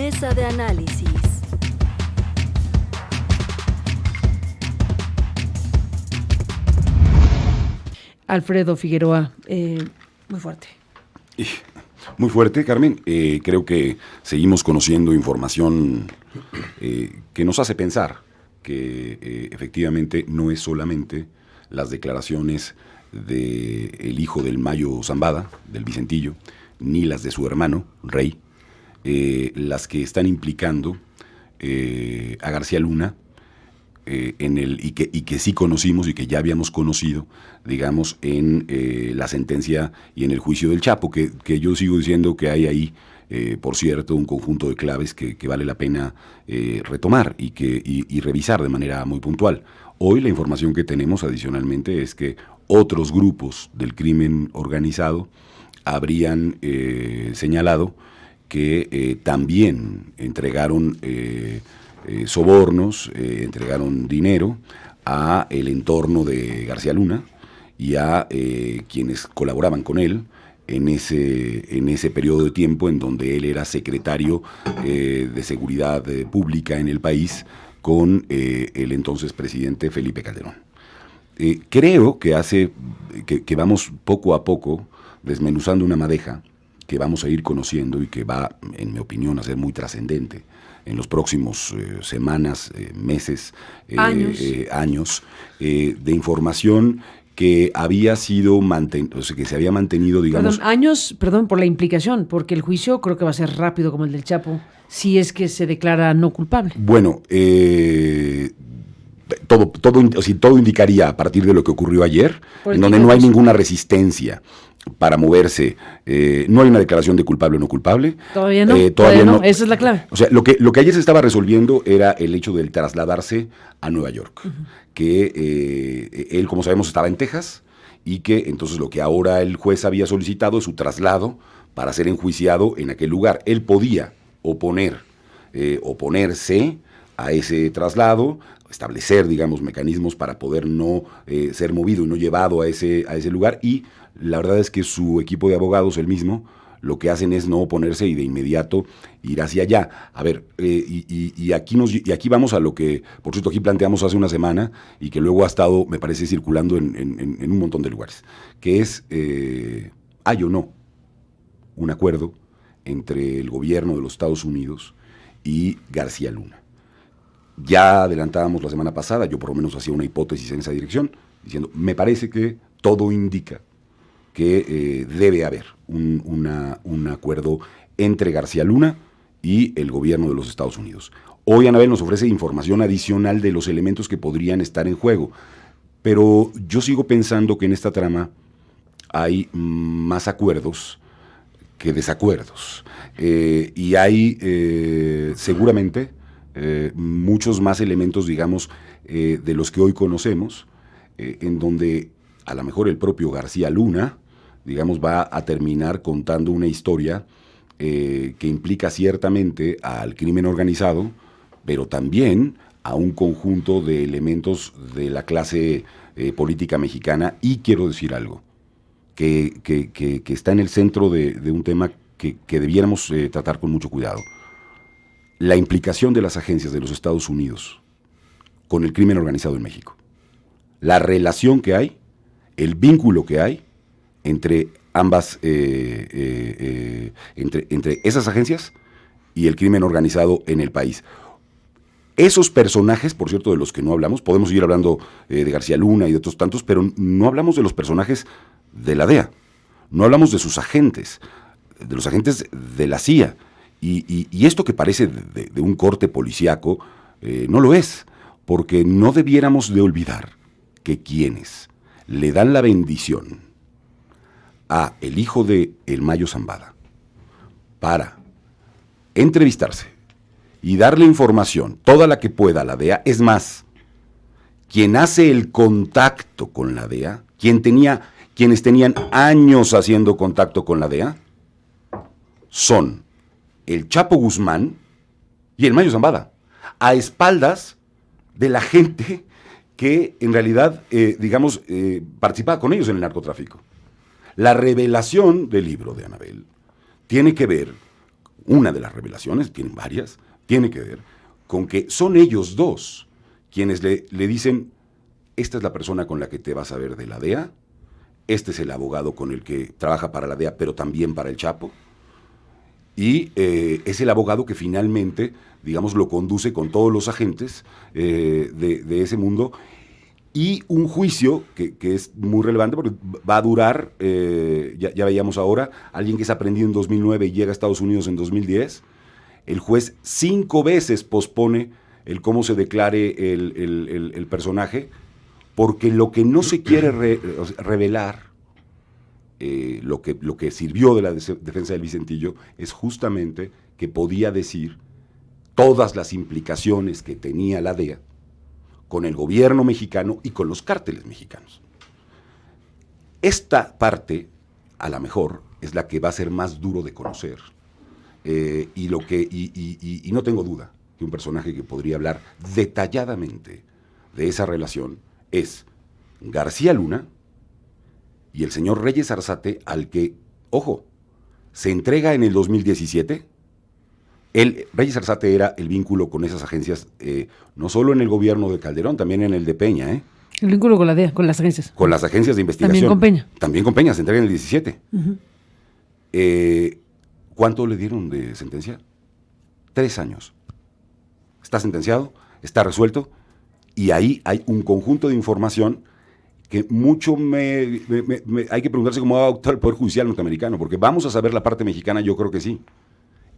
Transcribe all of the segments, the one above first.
Mesa de análisis. Alfredo Figueroa, muy fuerte. Muy fuerte, Carmen. Creo que seguimos conociendo información que nos hace pensar que efectivamente no es solamente las declaraciones del hijo del Mayo Zambada, del Vicentillo, ni las de su hermano, Rey, las que están implicando a García Luna y que sí conocimos y que ya habíamos conocido, digamos, en la sentencia y en el juicio del Chapo, que yo sigo diciendo que hay ahí, por cierto, un conjunto de claves que vale la pena retomar y revisar de manera muy puntual. Hoy la información que tenemos adicionalmente es que otros grupos del crimen organizado habrían señalado que también entregaron sobornos, entregaron dinero a el entorno de García Luna y a quienes colaboraban con él en ese periodo de tiempo en donde él era secretario de Seguridad Pública en el país con el entonces presidente Felipe Calderón. Creo que vamos poco a poco desmenuzando una madeja que vamos a ir conociendo y que va, en mi opinión, a ser muy trascendente en los próximos semanas, meses, años de información que había sido que se había mantenido, digamos... Perdón por la implicación, porque el juicio creo que va a ser rápido como el del Chapo, si es que se declara no culpable. Bueno, todo indicaría a partir de lo que ocurrió ayer, en donde no hay ninguna resistencia para moverse, no hay una declaración de culpable o no culpable. Todavía no, esa es la clave. O sea, lo que ayer se estaba resolviendo era el hecho del trasladarse a Nueva York, que él, como sabemos, estaba en Texas, y que entonces lo que ahora el juez había solicitado es su traslado para ser enjuiciado en aquel lugar. Él podía oponerse a ese traslado, establecer, digamos, mecanismos para poder no ser movido y no llevado a ese lugar, y la verdad es que su equipo de abogados, el mismo, lo que hacen es no oponerse y de inmediato ir hacia allá. A ver, y aquí vamos a lo que, por cierto, aquí planteamos hace una semana y que luego ha estado, me parece, circulando en un montón de lugares, que es, hay o no un acuerdo entre el gobierno de los Estados Unidos y García Luna. Ya adelantábamos la semana pasada, yo por lo menos hacía una hipótesis en esa dirección, diciendo, me parece que todo indica que debe haber un acuerdo entre García Luna y el gobierno de los Estados Unidos. Hoy Anabel nos ofrece información adicional de los elementos que podrían estar en juego, pero yo sigo pensando que en esta trama hay más acuerdos que desacuerdos, y hay seguramente muchos más elementos, digamos, de los que hoy conocemos, en donde a lo mejor el propio García Luna, digamos, va a terminar contando una historia que implica ciertamente al crimen organizado, pero también a un conjunto de elementos de la clase política mexicana. Y quiero decir algo, que está en el centro de un tema que debiéramos tratar con mucho cuidado. La implicación de las agencias de los Estados Unidos con el crimen organizado en México. La relación que hay, el vínculo que hay entre ambas, entre esas agencias y el crimen organizado en el país. Esos personajes, por cierto, de los que no hablamos, podemos seguir hablando de García Luna y de otros tantos, pero no hablamos de los personajes de la DEA, no hablamos de sus agentes, de los agentes de la CIA. Y esto que parece de un corte policíaco, no lo es, porque no debiéramos de olvidar que quienes le dan la bendición a el hijo de el Mayo Zambada para entrevistarse y darle información, toda la que pueda, a la DEA, es más, quien hace el contacto con la DEA, quienes tenían años haciendo contacto con la DEA, son el Chapo Guzmán y el Mayo Zambada, a espaldas de la gente que en realidad, participaba con ellos en el narcotráfico. La revelación del libro de Anabel tiene que ver una de las revelaciones, tienen varias, tiene que ver con que son ellos dos quienes le dicen, esta es la persona con la que te vas a ver de la DEA, este es el abogado con el que trabaja para la DEA, pero también para el Chapo, y es el abogado que finalmente, digamos, lo conduce con todos los agentes de ese mundo, y un juicio que es muy relevante porque va a durar, ya veíamos ahora, alguien que es aprendido en 2009 y llega a Estados Unidos en 2010, el juez 5 veces pospone el cómo se declare el personaje, porque lo que no se quiere revelar, lo que sirvió de la defensa del Vicentillo, es justamente que podía decir todas las implicaciones que tenía la DEA con el gobierno mexicano y con los cárteles mexicanos. Esta parte, a lo mejor, es la que va a ser más duro de conocer. Y no tengo duda que un personaje que podría hablar detalladamente de esa relación es García Luna y el señor Reyes Arzate, al que, ojo, se entrega en el 2017. Reyes Arzate era el vínculo con esas agencias, no solo en el gobierno de Calderón, también en el de Peña. El vínculo con la DEA, con las agencias. Con las agencias de investigación. También con Peña. También con Peña, se entrega en el 17. Uh-huh. ¿Cuánto le dieron de sentencia? 3 años. Está sentenciado, está resuelto, y ahí hay un conjunto de información que mucho hay que preguntarse cómo va a actuar el Poder Judicial norteamericano, porque vamos a saber la parte mexicana, yo creo que sí.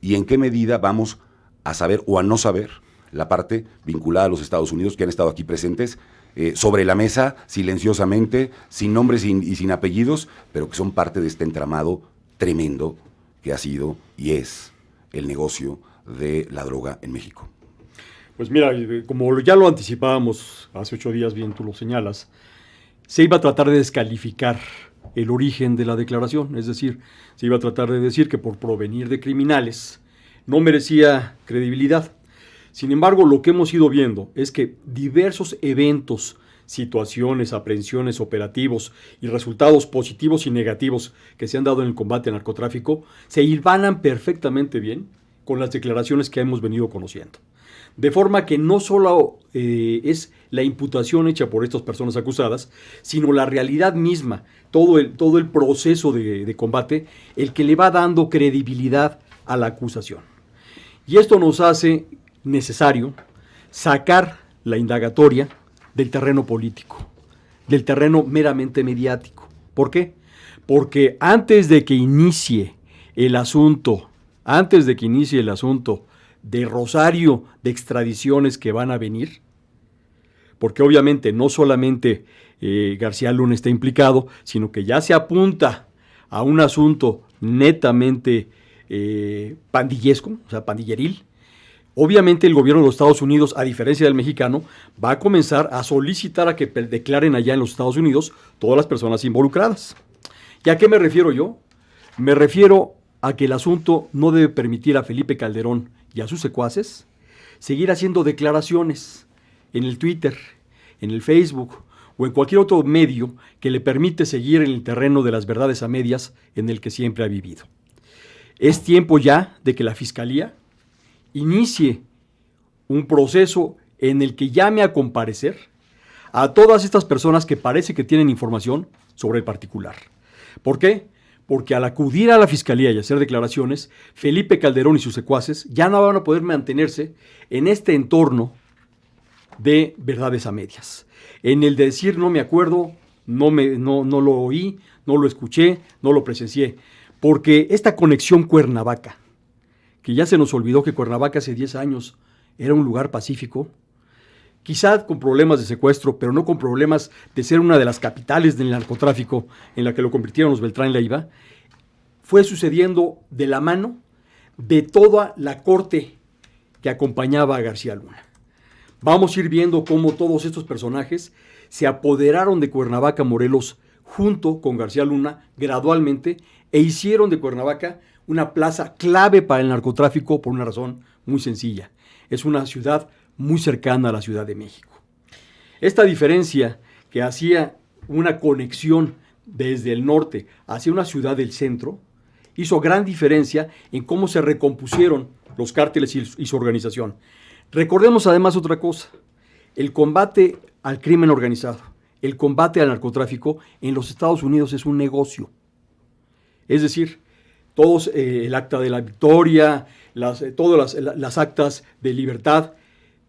Y en qué medida vamos a saber o a no saber la parte vinculada a los Estados Unidos, que han estado aquí presentes, sobre la mesa, silenciosamente, sin nombres y sin apellidos, pero que son parte de este entramado tremendo que ha sido y es el negocio de la droga en México. Pues mira, como ya lo anticipábamos hace 8 días, bien tú lo señalas, se iba a tratar de descalificar el origen de la declaración, es decir, se iba a tratar de decir que por provenir de criminales no merecía credibilidad. Sin embargo, lo que hemos ido viendo es que diversos eventos, situaciones, aprehensiones, operativos y resultados positivos y negativos que se han dado en el combate al narcotráfico se hilvanan perfectamente bien con las declaraciones que hemos venido conociendo. De forma que no solo es la imputación hecha por estas personas acusadas, sino la realidad misma, todo el proceso de combate, el que le va dando credibilidad a la acusación. Y esto nos hace necesario sacar la indagatoria del terreno político, del terreno meramente mediático. ¿Por qué? Porque antes de que inicie el asunto de rosario de extradiciones que van a venir, porque obviamente no solamente García Luna está implicado, sino que ya se apunta a un asunto netamente pandillesco, o sea, pandilleril. Obviamente el gobierno de los Estados Unidos, a diferencia del mexicano, va a comenzar a solicitar a que declaren allá en los Estados Unidos todas las personas involucradas. ¿Y a qué me refiero yo? Me refiero a que el asunto no debe permitir a Felipe Calderón y a sus secuaces seguir haciendo declaraciones en el Twitter, en el Facebook o en cualquier otro medio que le permite seguir en el terreno de las verdades a medias en el que siempre ha vivido. Es tiempo ya de que la Fiscalía inicie un proceso en el que llame a comparecer a todas estas personas que parece que tienen información sobre el particular. ¿Por qué? Porque al acudir a la Fiscalía y hacer declaraciones, Felipe Calderón y sus secuaces ya no van a poder mantenerse en este entorno de verdades a medias. En el de decir no me acuerdo, no lo oí, no lo escuché, no lo presencié. Porque esta conexión Cuernavaca, que ya se nos olvidó que Cuernavaca hace 10 años era un lugar pacífico, quizá con problemas de secuestro, pero no con problemas de ser una de las capitales del narcotráfico en la que lo convirtieron los Beltrán Leiva, fue sucediendo de la mano de toda la corte que acompañaba a García Luna. Vamos a ir viendo cómo todos estos personajes se apoderaron de Cuernavaca, Morelos, junto con García Luna, gradualmente, e hicieron de Cuernavaca una plaza clave para el narcotráfico por una razón muy sencilla. Es una ciudad muy cercana a la Ciudad de México. Esta diferencia que hacía una conexión desde el norte hacia una ciudad del centro hizo gran diferencia en cómo se recompusieron los cárteles y su organización. Recordemos además otra cosa, el combate al crimen organizado, el combate al narcotráfico en los Estados Unidos es un negocio. Es decir, todos el acta de la victoria, todas las actas de libertad,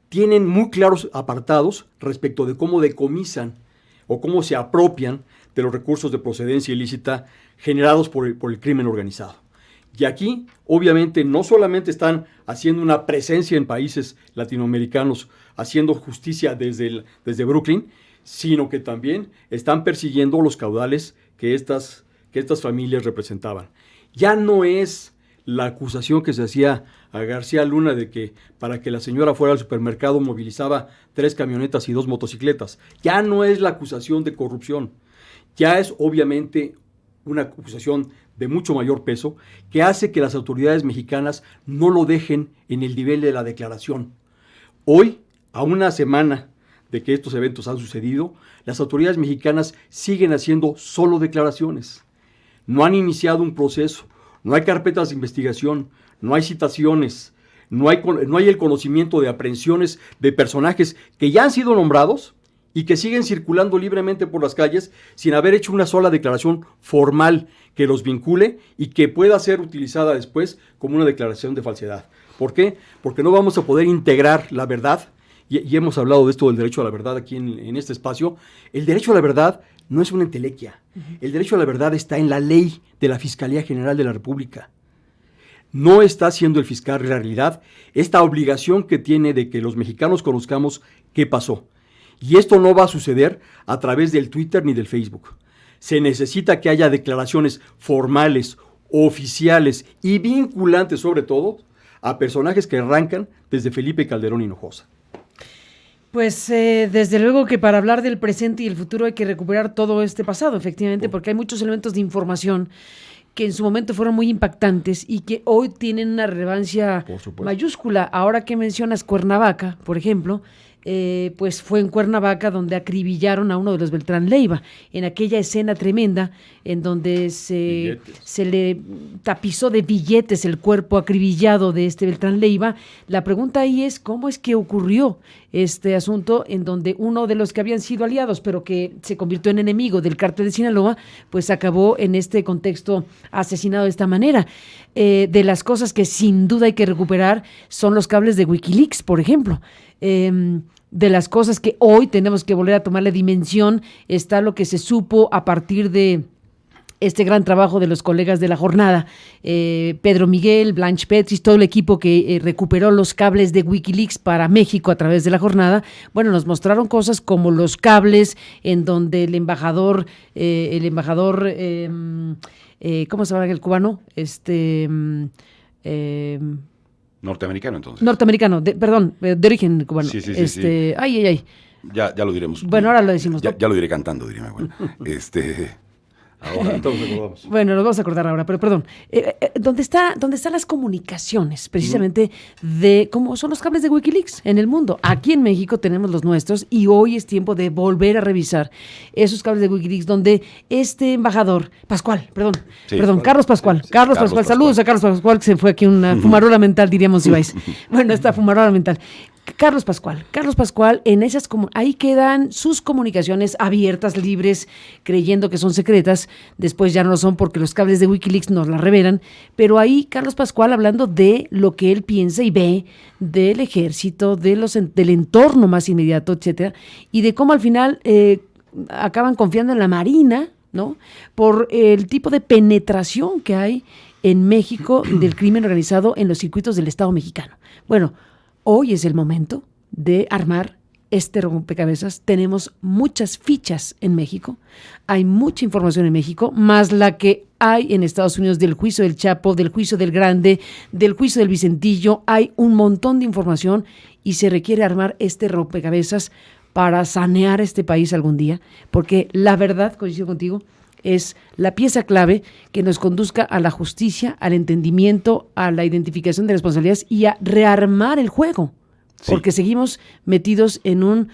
tienen muy claros apartados respecto de cómo decomisan o cómo se apropian de los recursos de procedencia ilícita generados por el crimen organizado. Y aquí, obviamente, no solamente están haciendo una presencia en países latinoamericanos, haciendo justicia desde Brooklyn, sino que también están persiguiendo los caudales que estas familias representaban. Ya no es la acusación que se hacía a García Luna de que para que la señora fuera al supermercado movilizaba 3 camionetas y 2 motocicletas. Ya no es la acusación de corrupción. Ya es obviamente una acusación de mucho mayor peso que hace que las autoridades mexicanas no lo dejen en el nivel de la declaración. Hoy, a una semana de que estos eventos han sucedido, las autoridades mexicanas siguen haciendo solo declaraciones. No han iniciado un proceso, no hay carpetas de investigación, no hay citaciones, no hay el conocimiento de aprehensiones de personajes que ya han sido nombrados y que siguen circulando libremente por las calles sin haber hecho una sola declaración formal que los vincule y que pueda ser utilizada después como una declaración de falsedad. ¿Por qué? Porque no vamos a poder integrar la verdad, y hemos hablado de esto del derecho a la verdad aquí en este espacio. El derecho a la verdad no es una entelequia. El derecho a la verdad está en la ley de la Fiscalía General de la República. No está haciendo el fiscal realidad esta obligación que tiene de que los mexicanos conozcamos qué pasó. Y esto no va a suceder a través del Twitter ni del Facebook. Se necesita que haya declaraciones formales, oficiales y vinculantes, sobre todo, a personajes que arrancan desde Felipe Calderón Hinojosa. Pues desde luego que para hablar del presente y el futuro hay que recuperar todo este pasado, efectivamente, porque hay muchos elementos de información que en su momento fueron muy impactantes y que hoy tienen una relevancia mayúscula. Ahora que mencionas Cuernavaca, por ejemplo, pues fue en Cuernavaca donde acribillaron a uno de los Beltrán Leiva, en aquella escena tremenda en donde se le tapizó de billetes el cuerpo acribillado de este Beltrán Leiva. La pregunta ahí es cómo es que ocurrió este asunto en donde uno de los que habían sido aliados pero que se convirtió en enemigo del cártel de Sinaloa, pues acabó en este contexto asesinado de esta manera. De las cosas que sin duda hay que recuperar son los cables de Wikileaks, por ejemplo. De las cosas que hoy tenemos que volver a tomarle dimensión está lo que se supo a partir de este gran trabajo de los colegas de La Jornada, Pedro Miguel, Blanche Petris, todo el equipo que recuperó los cables de Wikileaks para México a través de La Jornada. Bueno, nos mostraron cosas como los cables en donde el embajador ¿cómo se llama el cubano? Norteamericano, entonces. Norteamericano, de origen cubano. Sí. Ay. Ya lo diremos. Bueno, ahora lo decimos. Ya lo diré cantando, diría mi abuelo. Ahora todos recordamos. Bueno, nos vamos a acordar ahora, pero perdón. ¿Dónde están las comunicaciones, precisamente, de cómo son los cables de Wikileaks en el mundo? Aquí en México tenemos los nuestros y hoy es tiempo de volver a revisar esos cables de Wikileaks donde este embajador, Carlos Pascual. Carlos Pascual, saludos a Carlos Pascual, que se fue aquí una fumarola mental, diríamos Ibáis. Bueno, esta fumarola mental. Carlos Pascual, ahí quedan sus comunicaciones abiertas, libres, creyendo que son secretas, después ya no lo son porque los cables de Wikileaks nos las revelan, pero ahí Carlos Pascual hablando de lo que él piensa y ve del ejército, del entorno más inmediato, etcétera, y de cómo al final acaban confiando en la Marina, ¿no? Por el tipo de penetración que hay en México del crimen organizado en los circuitos del Estado mexicano. Bueno, hoy es el momento de armar este rompecabezas. Tenemos muchas fichas en México, hay mucha información en México, más la que hay en Estados Unidos del juicio del Chapo, del juicio del Grande, del juicio del Vicentillo. Hay un montón de información y se requiere armar este rompecabezas para sanear este país algún día, porque la verdad, coincido contigo, es la pieza clave que nos conduzca a la justicia, al entendimiento, a la identificación de responsabilidades y a rearmar el juego, porque seguimos metidos en un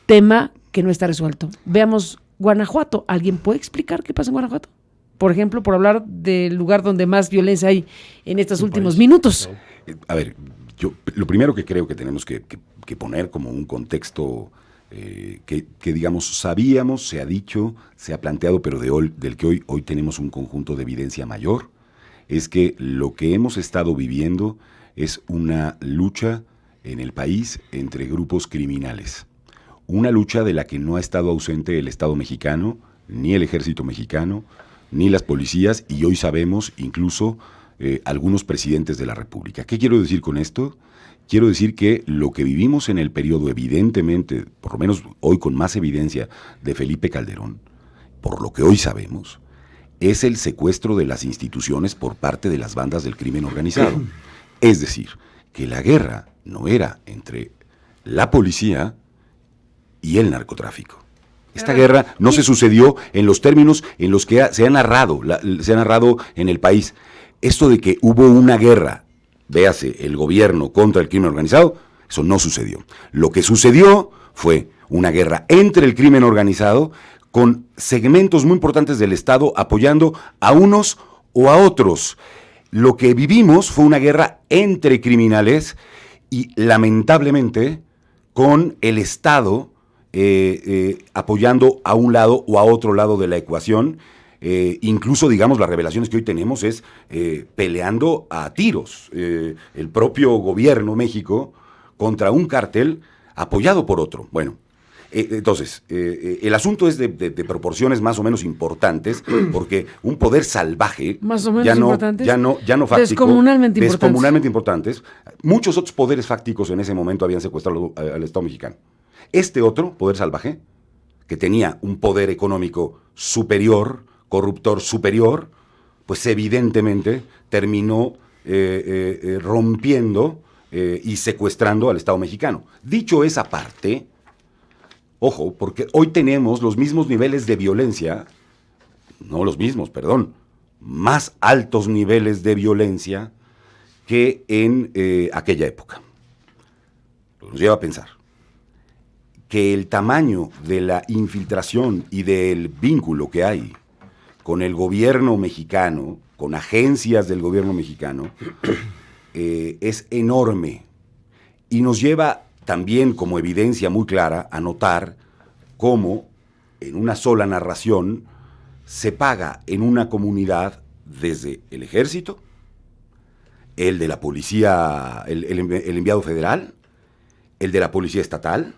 tema que no está resuelto. Veamos Guanajuato. ¿Alguien puede explicar qué pasa en Guanajuato? por ejemplo, por hablar del lugar donde más violencia hay en estos Un últimos país. minutos. A ver, yo lo primero que creo que tenemos que poner como un contexto que digamos, sabíamos, se ha dicho, se ha planteado, pero del que hoy tenemos un conjunto de evidencia mayor, es que lo que hemos estado viviendo es una lucha en el país entre grupos criminales. Una lucha de la que no ha estado ausente el Estado mexicano, ni el Ejército mexicano, ni las policías, y hoy sabemos incluso algunos presidentes de la República. ¿Qué quiero decir con esto? Quiero decir que lo que vivimos en el periodo, evidentemente, por lo menos hoy con más evidencia, de Felipe Calderón, por lo que hoy sabemos, es el secuestro de las instituciones por parte de las bandas del crimen organizado. Es decir, que la guerra no era entre la policía y el narcotráfico. Esta guerra no se sucedió en los términos en los que se ha narrado en el país. Esto de que hubo una guerra, véase, el gobierno contra el crimen organizado, eso no sucedió. Lo que sucedió fue una guerra entre el crimen organizado con segmentos muy importantes del Estado apoyando a unos o a otros. Lo que vivimos fue una guerra entre criminales y, lamentablemente, con el Estado apoyando a un lado o a otro lado de la ecuación. Incluso, digamos, las revelaciones que hoy tenemos es peleando a tiros. El propio gobierno México contra un cártel apoyado por otro. Bueno, entonces, el asunto es de proporciones más o menos importantes, porque un poder salvaje, Más o menos ya no fáctico, descomunalmente importantes, muchos otros poderes fácticos en ese momento habían secuestrado al Estado mexicano. Este otro poder salvaje, que tenía un poder económico superior, corruptor superior, pues evidentemente terminó rompiendo y secuestrando al Estado mexicano. Dicho esa parte, ojo, porque hoy tenemos los mismos niveles de violencia, más altos niveles de violencia que en aquella época. Nos lleva a pensar que el tamaño de la infiltración y del vínculo que hay con el gobierno mexicano, con agencias del gobierno mexicano, es enorme. Y nos lleva también como evidencia muy clara a notar cómo en una sola narración se paga en una comunidad desde el ejército, el de la policía, el enviado federal, el de la policía estatal,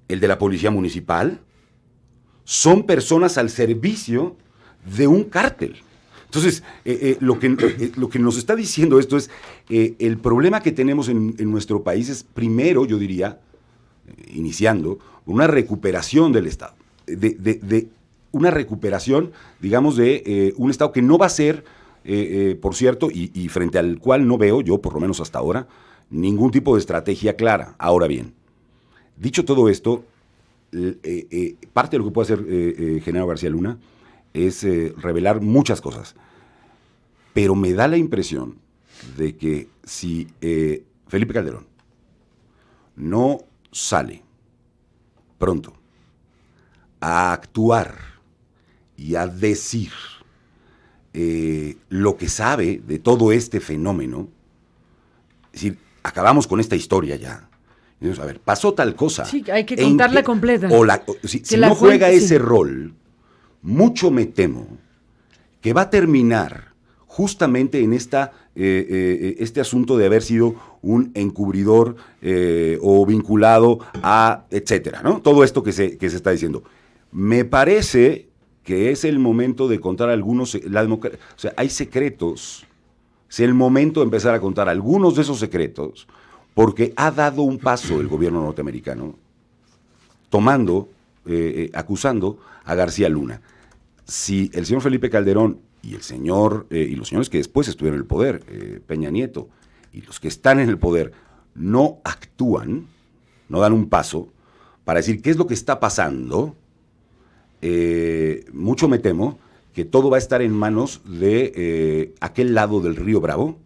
el de la policía municipal. Son personas al servicio de un cártel. Entonces, lo que nos está diciendo esto es, el problema que tenemos en nuestro país es, primero, yo diría, iniciando, una recuperación del Estado, de una recuperación, digamos, de un Estado que no va a ser, por cierto, y frente al cual no veo, yo por lo menos hasta ahora, ningún tipo de estrategia clara. Ahora bien, dicho todo esto, parte de lo que puede hacer Genaro García Luna es revelar muchas cosas. Pero me da la impresión de que si Felipe Calderón no sale pronto a actuar y a decir lo que sabe de todo este fenómeno, es decir, acabamos con esta historia ya. A ver, pasó tal cosa. Sí, hay que contarla completa. Si no juega ese rol, mucho me temo que va a terminar justamente en este asunto de haber sido un encubridor o vinculado a, etcétera, ¿no? Todo esto que se está diciendo. Me parece que es el momento de contar algunos, o sea, hay secretos. Es el momento de empezar a contar algunos de esos secretos, porque ha dado un paso el gobierno norteamericano, acusando a García Luna. Si el señor Felipe Calderón y los señores que después estuvieron en el poder, Peña Nieto, y los que están en el poder, no actúan, no dan un paso para decir qué es lo que está pasando, mucho me temo que todo va a estar en manos de aquel lado del río Bravo,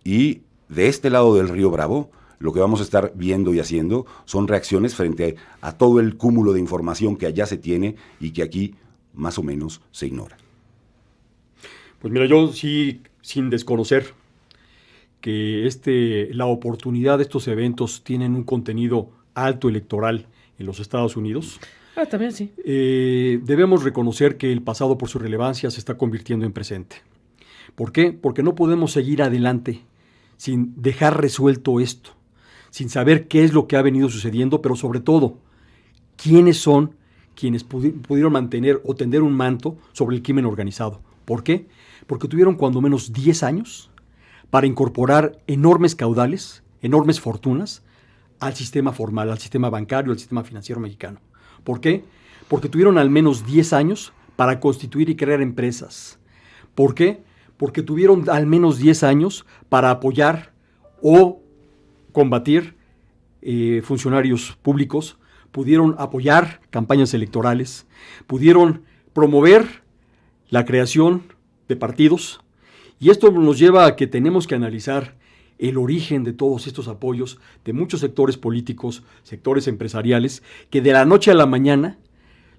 y de este lado del río Bravo lo que vamos a estar viendo y haciendo son reacciones frente a todo el cúmulo de información que allá se tiene y que aquí más o menos se ignora. Pues mira, yo sí, sin desconocer que la oportunidad de estos eventos tienen un contenido alto electoral en los Estados Unidos, También sí. debemos reconocer que el pasado por su relevancia se está convirtiendo en presente. ¿Por qué? Porque no podemos seguir adelante sin dejar resuelto esto, sin saber qué es lo que ha venido sucediendo, pero sobre todo, quiénes son quienes pudieron mantener o tender un manto sobre el crimen organizado. ¿Por qué? Porque tuvieron cuando menos 10 años para incorporar enormes caudales, enormes fortunas al sistema formal, al sistema bancario, al sistema financiero mexicano. ¿Por qué? Porque tuvieron al menos 10 años para constituir y crear empresas. ¿Por qué? Porque tuvieron al menos 10 años para apoyar o combatir funcionarios públicos, pudieron apoyar campañas electorales, pudieron promover la creación de partidos, y esto nos lleva a que tenemos que analizar el origen de todos estos apoyos de muchos sectores políticos, sectores empresariales, que de la noche a la mañana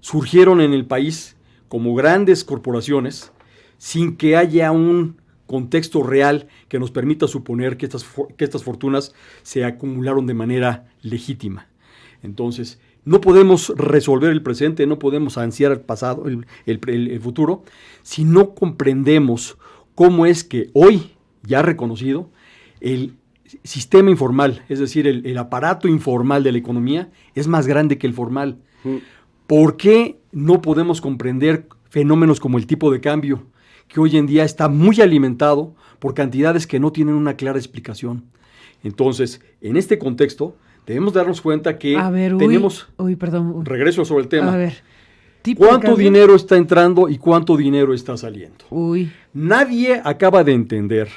surgieron en el país como grandes corporaciones sin que haya un contexto real que nos permita suponer que estas fortunas se acumularon de manera legítima. Entonces, no podemos resolver el presente, no podemos ansiar el pasado, el futuro, si no comprendemos cómo es que hoy, ya reconocido, el sistema informal, es decir, el aparato informal de la economía, es más grande que el formal. ¿Por qué no podemos comprender fenómenos como el tipo de cambio, que hoy en día está muy alimentado por cantidades que no tienen una clara explicación? Entonces, en este contexto, debemos darnos cuenta que tenemos... Perdón. Regreso sobre el tema. A ver. ¿Cuánto dinero está entrando y cuánto dinero está saliendo? Nadie acaba de entender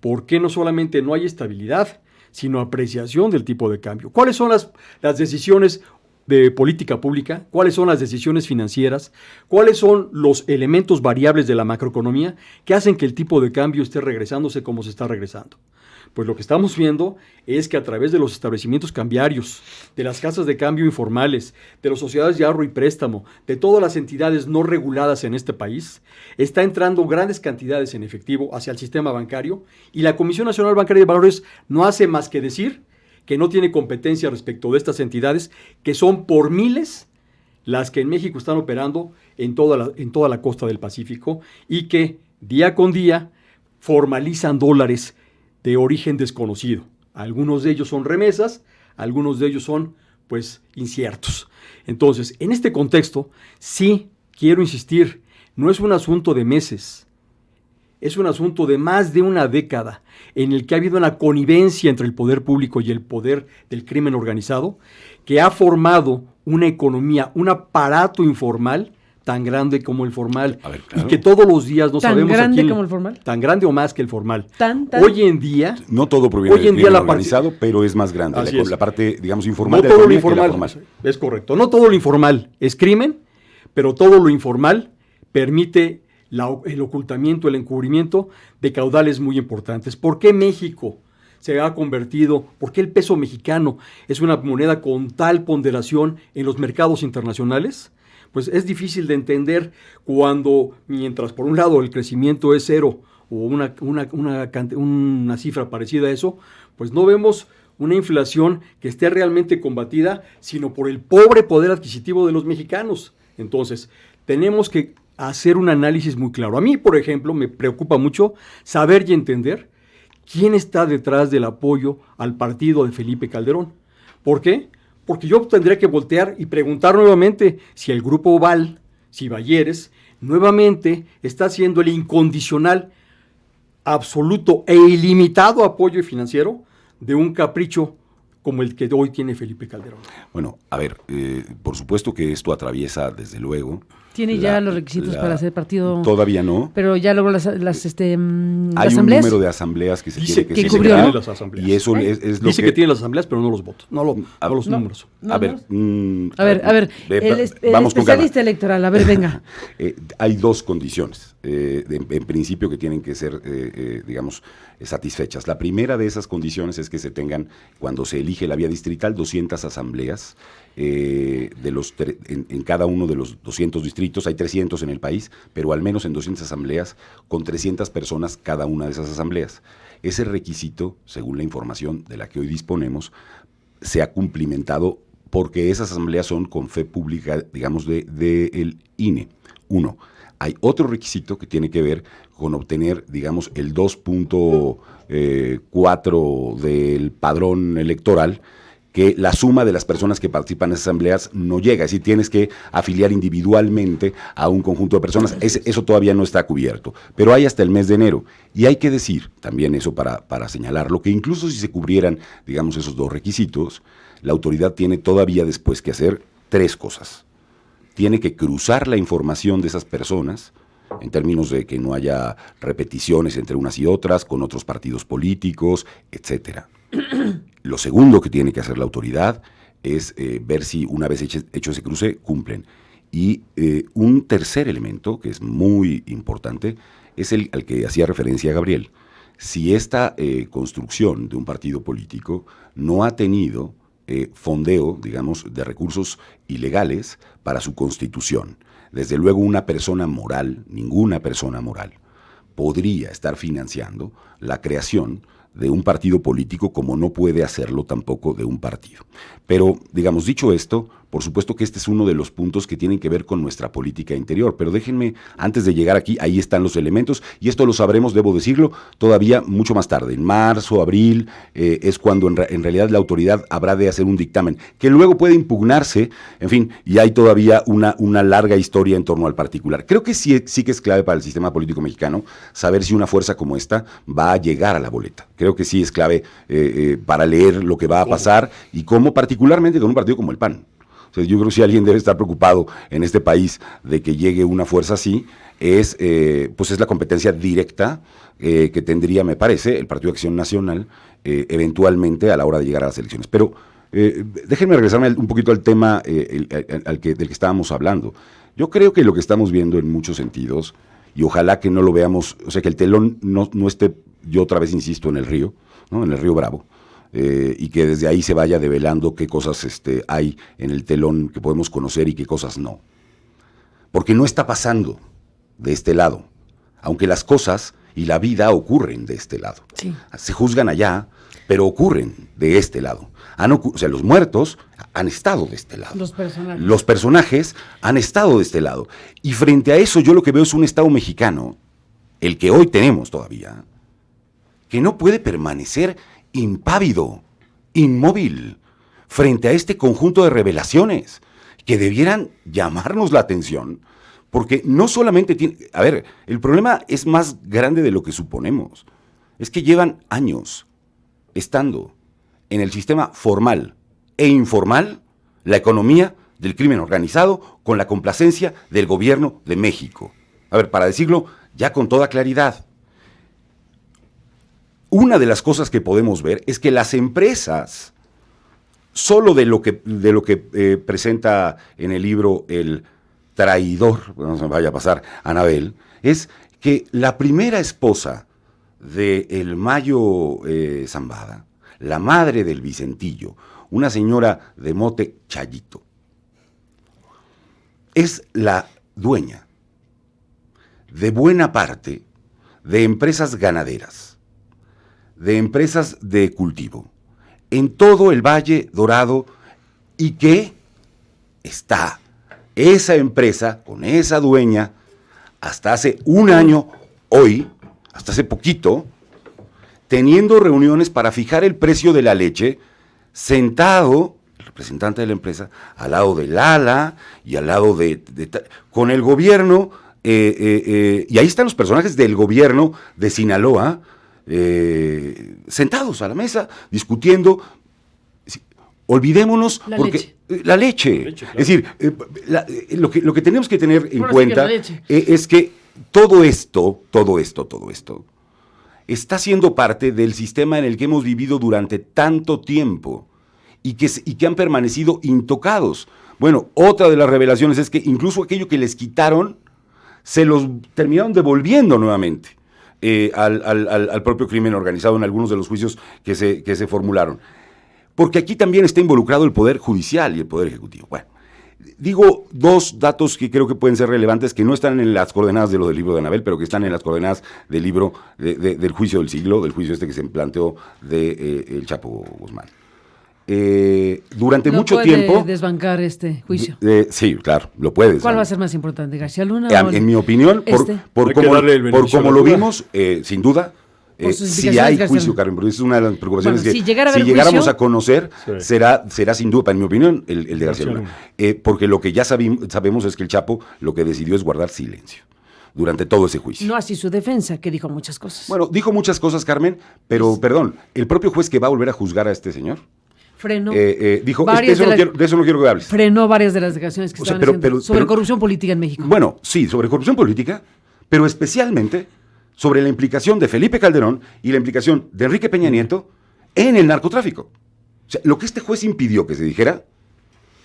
por qué no solamente no hay estabilidad, sino apreciación del tipo de cambio. ¿Cuáles son las decisiones de política pública? ¿Cuáles son las decisiones financieras? ¿Cuáles son los elementos variables de la macroeconomía que hacen que el tipo de cambio esté regresándose como se está regresando? Pues lo que estamos viendo es que a través de los establecimientos cambiarios, de las casas de cambio informales, de las sociedades de ahorro y préstamo, de todas las entidades no reguladas en este país, está entrando grandes cantidades en efectivo hacia el sistema bancario, y la Comisión Nacional Bancaria de Valores no hace más que decir que no tiene competencia respecto de estas entidades, que son por miles las que en México están operando en toda la costa del Pacífico, y que día con día formalizan dólares de origen desconocido. Algunos de ellos son remesas, algunos de ellos son, pues, inciertos. Entonces, en este contexto, sí quiero insistir, no es un asunto de meses, es un asunto de más de una década en el que ha habido una connivencia entre el poder público y el poder del crimen organizado, que ha formado una economía, un aparato informal tan grande como el formal. A ver, claro. Y que todos los días no sabemos ¿Tan grande a quién, como el formal? Tan grande o más que el formal. ¿Tan? Hoy en día... No todo proviene del crimen organizado, pero es más grande. Así es. La parte, digamos, informal No de la todo lo economía que la informal, formal. es correcto. No todo lo informal es crimen, pero todo lo informal permite el ocultamiento, el encubrimiento de caudales muy importantes. ¿Por qué México se ha convertido, por qué el peso mexicano es una moneda con tal ponderación en los mercados internacionales? Pues es difícil de entender cuando, mientras por un lado el crecimiento es cero o una cifra parecida a eso, pues no vemos una inflación que esté realmente combatida, sino por el pobre poder adquisitivo de los mexicanos. Entonces, tenemos que hacer un análisis muy claro. A mí, por ejemplo, me preocupa mucho saber y entender quién está detrás del apoyo al partido de Felipe Calderón. ¿Por qué? Porque yo tendría que voltear y preguntar nuevamente si el Grupo Val, si Balleres, nuevamente está haciendo el incondicional, absoluto e ilimitado apoyo financiero de un capricho como el que hoy tiene Felipe Calderón. Bueno, a ver, por supuesto que esto atraviesa, desde luego... ¿Tiene ya los requisitos para ser partido? Todavía no. Pero ya logró las Hay asambleas. un número de asambleas que se Dice tiene que cubrió, celebrar, ¿no? Las asambleas. y eso es lo Dice que tiene las asambleas, pero no los votos, no los números. A ver, A ver, el vamos con calma. especialista electoral, a ver, venga. Hay dos condiciones. en principio que tienen que ser, digamos, satisfechas. La primera de esas condiciones es que se tengan, cuando se elige la vía distrital, 200 asambleas en cada uno de los 200 distritos. Hay 300 en el país, pero al menos en 200 asambleas, con 300 personas cada una de esas asambleas. Ese requisito, según la información de la que hoy disponemos, se ha cumplimentado porque esas asambleas son con fe pública, digamos, del INE. Uno. Hay otro requisito que tiene que ver con obtener, digamos, el 2.4 del padrón electoral, que la suma de las personas que participan en esas asambleas no llega. Es decir, tienes que afiliar individualmente a un conjunto de personas. Eso todavía no está cubierto, pero hay hasta el mes de enero. Y hay que decir, también eso para señalarlo, que incluso si se cubrieran, digamos, esos dos requisitos, la autoridad tiene todavía después que hacer 3 cosas. Tiene que cruzar la información de esas personas, en términos de que no haya repeticiones entre unas y otras, con otros partidos políticos, etcétera. Lo segundo que tiene que hacer la autoridad es ver si una vez hecho ese cruce cumplen. Y un tercer elemento, que es muy importante, es el al que hacía referencia Gabriel. Si esta construcción de un partido político no ha tenido fondeo, digamos, de recursos ilegales para su constitución. Desde luego una persona moral, ninguna persona moral, podría estar financiando la creación de un partido político como no puede hacerlo tampoco de un partido. Pero, digamos, dicho esto, por supuesto que este es uno de los puntos que tienen que ver con nuestra política interior, pero déjenme, antes de llegar aquí, ahí están los elementos, y esto lo sabremos, debo decirlo, todavía mucho más tarde, en marzo, abril, es cuando en realidad la autoridad habrá de hacer un dictamen, que luego puede impugnarse, en fin, y hay todavía una larga historia en torno al particular. Creo que sí que es clave para el sistema político mexicano saber si una fuerza como esta va a llegar a la boleta. Creo que sí es clave para leer lo que va a pasar y cómo, particularmente con un partido como el PAN. O sea, yo creo que si alguien debe estar preocupado en este país de que llegue una fuerza así, pues es la competencia directa que tendría, me parece, el Partido de Acción Nacional eventualmente a la hora de llegar a las elecciones. Pero déjenme regresarme un poquito al tema del que estábamos hablando. Yo creo que lo que estamos viendo en muchos sentidos, y ojalá que no lo veamos, o sea, que el telón no esté, yo otra vez insisto, en el río, ¿no? En el río Bravo, y que desde ahí se vaya develando qué cosas hay en el telón que podemos conocer y qué cosas no. Porque no está pasando de este lado, aunque las cosas y la vida ocurren de este lado. Sí. Se juzgan allá, pero ocurren de este lado. O sea, los muertos han estado de este lado. Los personajes han estado de este lado. Y frente a eso yo lo que veo es un Estado mexicano, el que hoy tenemos todavía, que no puede permanecer impávido, inmóvil, frente a este conjunto de revelaciones que debieran llamarnos la atención, porque no solamente tiene... A ver, el problema es más grande de lo que suponemos. Es que llevan años estando en el sistema formal e informal la economía del crimen organizado con la complacencia del gobierno de México. A ver, para decirlo ya con toda claridad, una de las cosas que podemos ver es que las empresas, solo de lo que presenta en el libro el traidor, no se me vaya a pasar, Anabel, es que la primera esposa de el Mayo Zambada, la madre del Vicentillo, una señora de mote Chayito, es la dueña de buena parte de empresas ganaderas, de empresas de cultivo, en todo el Valle Dorado, y que está esa empresa con esa dueña hasta hace un año, hoy, hasta hace poquito, teniendo reuniones para fijar el precio de la leche, sentado, el representante de la empresa, al lado de Lala y al lado con el gobierno, y ahí están los personajes del gobierno de Sinaloa, sentados a la mesa, discutiendo. Olvidémonos, la leche. Claro. Es decir, lo que tenemos que tener en cuenta es que todo esto está siendo parte del sistema en el que hemos vivido durante tanto tiempo y que han permanecido intocados. Bueno, otra de las revelaciones es que incluso aquello que les quitaron se los terminaron devolviendo nuevamente al propio crimen organizado en algunos de los juicios que se formularon. Porque aquí también está involucrado el Poder Judicial y el Poder Ejecutivo. Bueno, digo dos datos que creo que pueden ser relevantes, que no están en las coordenadas de lo del libro de Anabel, pero que están en las coordenadas del libro del juicio del siglo, del juicio que se planteó de el Chapo Guzmán. Durante mucho tiempo... ¿No puede desbancar este juicio? Sí, claro, lo puedes. ¿Cuál va a ser más importante, García Luna? En mi opinión, por cómo lo vimos, sin duda, si hay juicio, Carmen, porque es una de las preocupaciones que si llegáramos a conocer, será sin duda, en mi opinión, el de García Luna. Porque lo que ya sabemos es que el Chapo lo que decidió es guardar silencio durante todo ese juicio. No así su defensa, que dijo muchas cosas. Bueno, dijo muchas cosas, Carmen, pero, perdón, el propio juez que va a volver a juzgar a este señor, frenó. Dijo, de eso no quiero que hables. Frenó varias de las declaraciones que estaban haciendo sobre corrupción política en México. Bueno, sí, sobre corrupción política, pero especialmente sobre la implicación de Felipe Calderón y la implicación de Enrique Peña Nieto en el narcotráfico. O sea, lo que este juez impidió que se dijera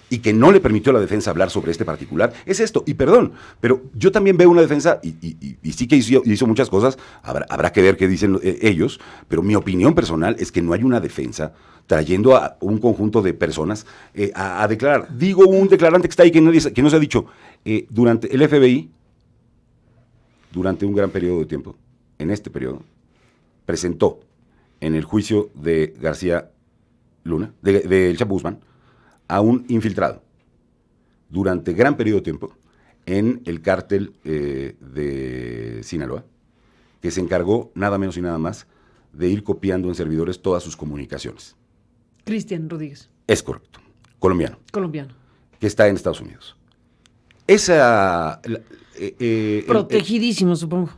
y que no le permitió a la defensa hablar sobre este particular es esto. Y perdón, pero yo también veo una defensa, y sí que hizo muchas cosas, habrá que ver qué dicen ellos, pero mi opinión personal es que no hay una defensa trayendo a un conjunto de personas a declarar. Digo, un declarante que está ahí que no se ha dicho. Durante el FBI, durante un gran periodo de tiempo, en este periodo, presentó en el juicio de García Luna, del Chapo Guzmán, a un infiltrado, durante gran periodo de tiempo, en el cártel de Sinaloa, que se encargó nada menos y nada más de ir copiando en servidores todas sus comunicaciones. Cristian Rodríguez. Es correcto, colombiano. Colombiano. Que está en Estados Unidos. Esa... protegidísimo, supongo.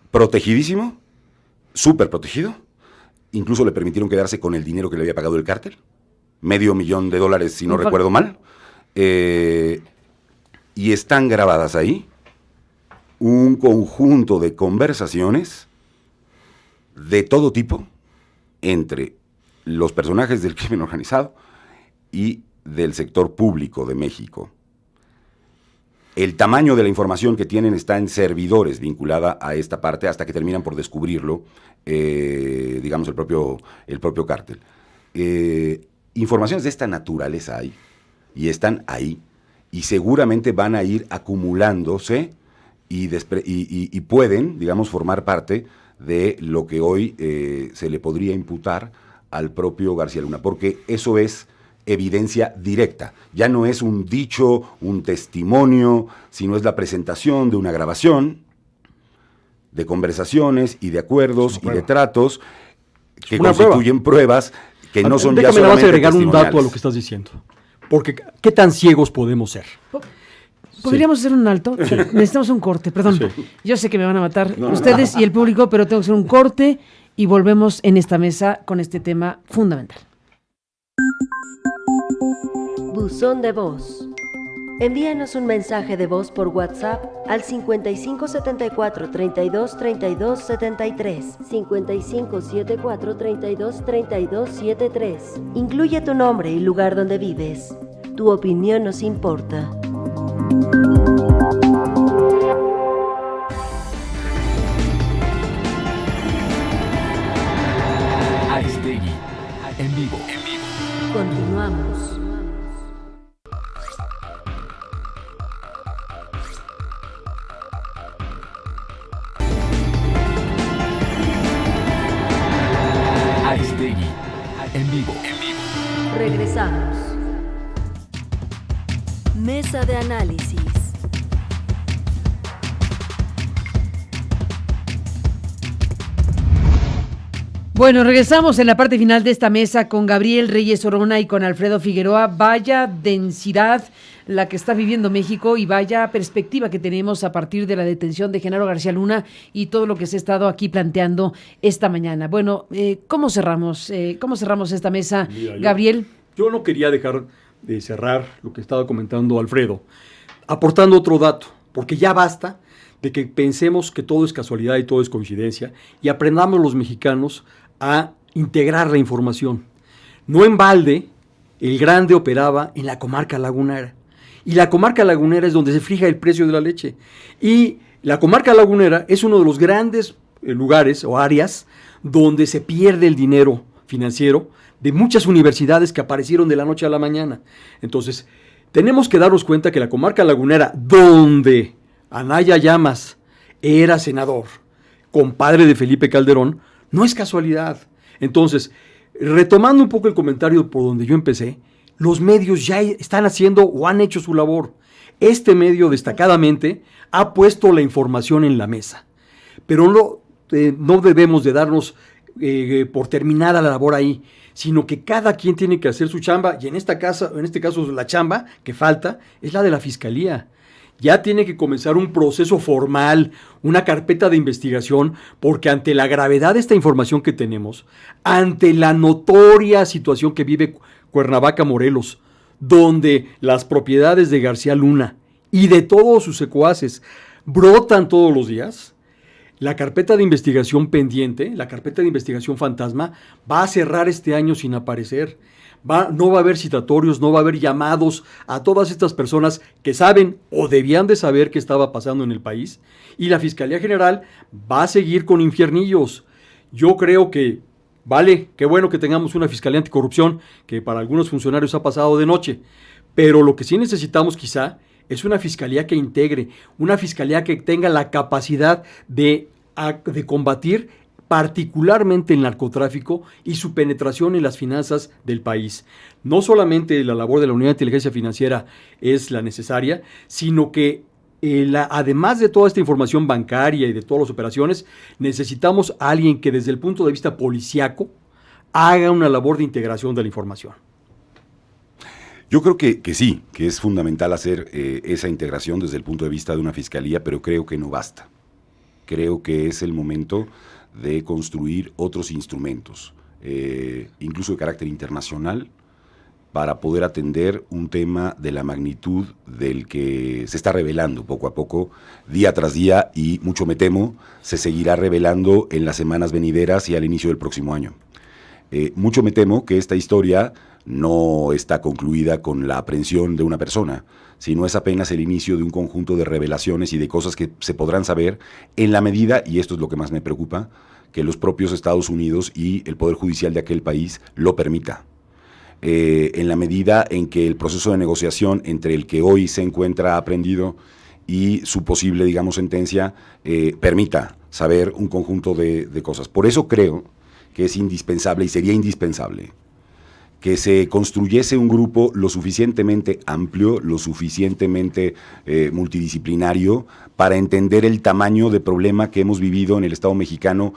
Protegidísimo, súper protegido. Incluso le permitieron quedarse con el dinero que le había pagado el cártel. $500,000, si no recuerdo mal. Y están grabadas ahí un conjunto de conversaciones de todo tipo entre los personajes del crimen organizado y del sector público de México. El tamaño de la información que tienen está en servidores vinculada a esta parte hasta que terminan por descubrirlo, digamos, el propio cártel. Informaciones de esta naturaleza hay, y están ahí, y seguramente van a ir acumulándose y pueden, digamos, formar parte de lo que hoy se le podría imputar al propio García Luna, porque eso es evidencia directa. Ya no es un dicho, un testimonio, sino es la presentación de una grabación, de conversaciones y de acuerdos y de tratos que constituyen pruebas que no son ya solamente Déjame agregar un dato a lo que estás diciendo. Porque, ¿qué tan ciegos podemos ser? ¿Podríamos hacer un alto? Necesitamos un corte, perdón. Sí. Yo sé que me van a matar ustedes y el público, pero tengo que hacer un corte y volvemos en esta mesa con este tema fundamental. Buzón de voz. Envíanos un mensaje de voz por WhatsApp al 5574 32 32 73, 5574 32 32 73. Incluye tu nombre y lugar donde vives. Tu opinión nos importa. Aristegui, en vivo. Continuamos. Aristegui, en vivo. Regresamos. Mesa de análisis. Bueno, regresamos en la parte final de esta mesa con Gabriel Reyes Orona y con Alfredo Figueroa. Vaya densidad la que está viviendo México y vaya perspectiva que tenemos a partir de la detención de Genaro García Luna y todo lo que se ha estado aquí planteando esta mañana. Bueno, ¿cómo cerramos esta mesa, Mira, Gabriel? Yo no quería dejar de cerrar lo que estaba comentando Alfredo, aportando otro dato, porque ya basta de que pensemos que todo es casualidad y todo es coincidencia y aprendamos los mexicanos a integrar la información. No en balde, el Grande operaba en la comarca lagunera. Y la comarca lagunera es donde se fija el precio de la leche. Y La comarca lagunera es uno de los grandes lugares o áreas donde se pierde el dinero financiero de muchas universidades que aparecieron de la noche a la mañana. Entonces, tenemos que darnos cuenta que la comarca lagunera, donde Anaya Llamas era senador, compadre de Felipe Calderón, no es casualidad. Entonces, retomando un poco el comentario por donde yo empecé, los medios ya están haciendo o han hecho su labor. Este medio destacadamente ha puesto la información en la mesa, pero no debemos de darnos por terminada la labor ahí, sino que cada quien tiene que hacer su chamba, y en este caso la chamba que falta es la de la Fiscalía. Ya tiene que comenzar un proceso formal, una carpeta de investigación, porque ante la gravedad de esta información que tenemos, ante la notoria situación que vive Cuernavaca, Morelos, donde las propiedades de García Luna y de todos sus secuaces brotan todos los días, la carpeta de investigación pendiente, la carpeta de investigación fantasma, va a cerrar este año sin aparecer. No va a haber citatorios, no va a haber llamados a todas estas personas que saben o debían de saber qué estaba pasando en el país, y la Fiscalía General va a seguir con infiernillos. Yo creo que, vale, qué bueno que tengamos una Fiscalía Anticorrupción, que para algunos funcionarios ha pasado de noche, pero lo que sí necesitamos quizá es una Fiscalía que integre, una Fiscalía que tenga la capacidad de combatir particularmente el narcotráfico y su penetración en las finanzas del país. No solamente la labor de la Unidad de Inteligencia Financiera es la necesaria, sino que además de toda esta información bancaria y de todas las operaciones, necesitamos a alguien que desde el punto de vista policíaco haga una labor de integración de la información. Yo creo que sí, que es fundamental hacer esa integración desde el punto de vista de una fiscalía, pero creo que no basta. Creo que es el momento de construir otros instrumentos, incluso de carácter internacional, para poder atender un tema de la magnitud del que se está revelando poco a poco, día tras día, y mucho me temo, se seguirá revelando en las semanas venideras y al inicio del próximo año. Mucho me temo que esta historia no está concluida con la aprehensión de una persona, sino es apenas el inicio de un conjunto de revelaciones y de cosas que se podrán saber en la medida, y esto es lo que más me preocupa, que los propios Estados Unidos y el Poder Judicial de aquel país lo permita. En la medida en que el proceso de negociación entre el que hoy se encuentra aprehendido y su posible, digamos, sentencia, permita saber un conjunto de cosas. Por eso creo que es indispensable y sería indispensable que se construyese un grupo lo suficientemente amplio, lo suficientemente multidisciplinario para entender el tamaño de problema que hemos vivido en el Estado mexicano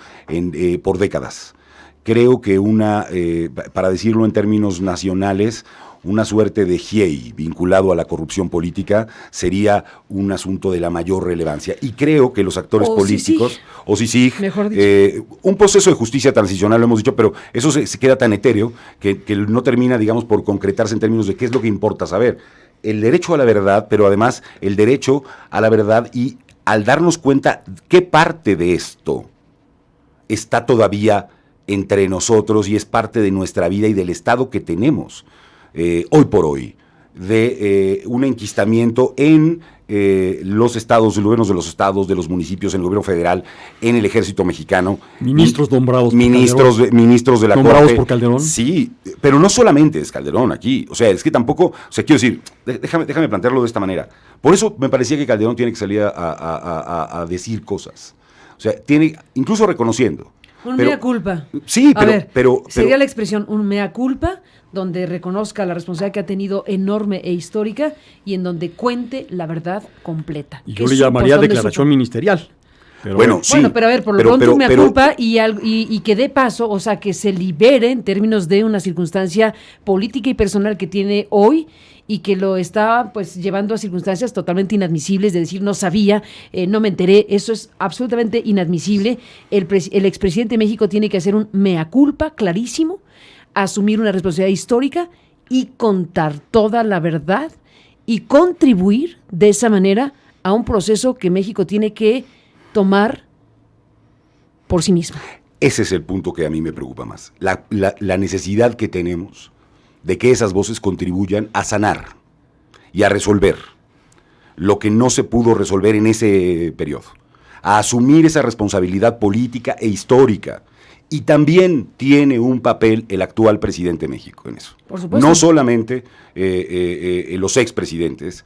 por décadas. Creo que para decirlo en términos nacionales, una suerte de GIEI vinculado a la corrupción política sería un asunto de la mayor relevancia. Y creo que los actores políticos, o CICIG, mejor dicho, un proceso de justicia transicional, lo hemos dicho, pero eso se queda tan etéreo que no termina, digamos, por concretarse en términos de qué es lo que importa saber. El derecho a la verdad, pero además el derecho a la verdad, y al darnos cuenta qué parte de esto está todavía entre nosotros y es parte de nuestra vida y del estado que tenemos hoy por hoy, de un enquistamiento en los estados, los gobiernos de los estados, de los municipios, en el gobierno federal, en el ejército mexicano. Ministros nombrados ministros de la nombrados Corte. por Calderón. Sí, pero no solamente es Calderón aquí. O sea, es que tampoco, o sea, quiero decir, déjame plantearlo de esta manera. Por eso me parecía que Calderón tiene que salir a decir cosas. O sea, tiene, incluso reconociendo. Un mea culpa. Sí, pero sería la expresión un mea culpa, donde reconozca la responsabilidad que ha tenido enorme e histórica y en donde cuente la verdad completa. Y yo le llamaría declaración ministerial. Pero bueno, sí. Bueno, pero a ver, por lo pronto un mea culpa y que dé paso, o sea, que se libere en términos de una circunstancia política y personal que tiene hoy y que lo está pues llevando a circunstancias totalmente inadmisibles, de decir no sabía, no me enteré. Eso es absolutamente inadmisible. El expresidente de México tiene que hacer un mea culpa clarísimo, asumir una responsabilidad histórica y contar toda la verdad y contribuir de esa manera a un proceso que México tiene que tomar por sí mismo. Ese es el punto que a mí me preocupa más. La necesidad que tenemos de que esas voces contribuyan a sanar y a resolver lo que no se pudo resolver en ese periodo. a asumir esa responsabilidad política e histórica. Y también tiene un papel el actual presidente de México en eso. Por supuesto. No solamente los expresidentes,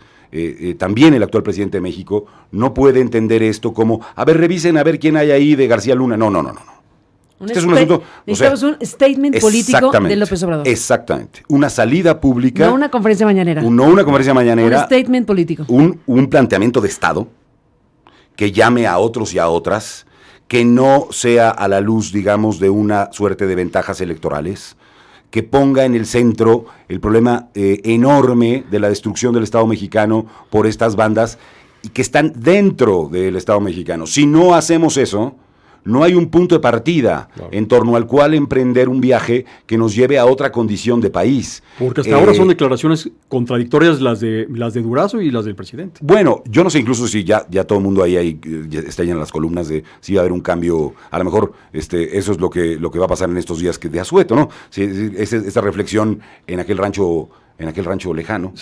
también el actual presidente de México no puede entender esto como, a ver, revisen a ver quién hay ahí de García Luna. No. Este es un asunto... Necesitamos un statement político de López Obrador. Exactamente. Una salida pública. No una conferencia mañanera. No una conferencia mañanera. Un statement político. Un planteamiento de Estado que llame a otros y a otras, que no sea a la luz, digamos, de una suerte de ventajas electorales, que ponga en el centro el problema enorme de la destrucción del Estado mexicano por estas bandas y que están dentro del Estado mexicano. Si no hacemos eso, no hay un punto de partida en torno al cual emprender un viaje que nos lleve a otra condición de país. Porque hasta ahora son declaraciones contradictorias las de Durazo y las del presidente. Bueno, yo no sé incluso si ya todo el mundo ahí ya está lleno en las columnas de si va a haber un cambio, a lo mejor eso es lo que va a pasar en estos días de asueto, ¿no? Esta reflexión en aquel rancho lejano,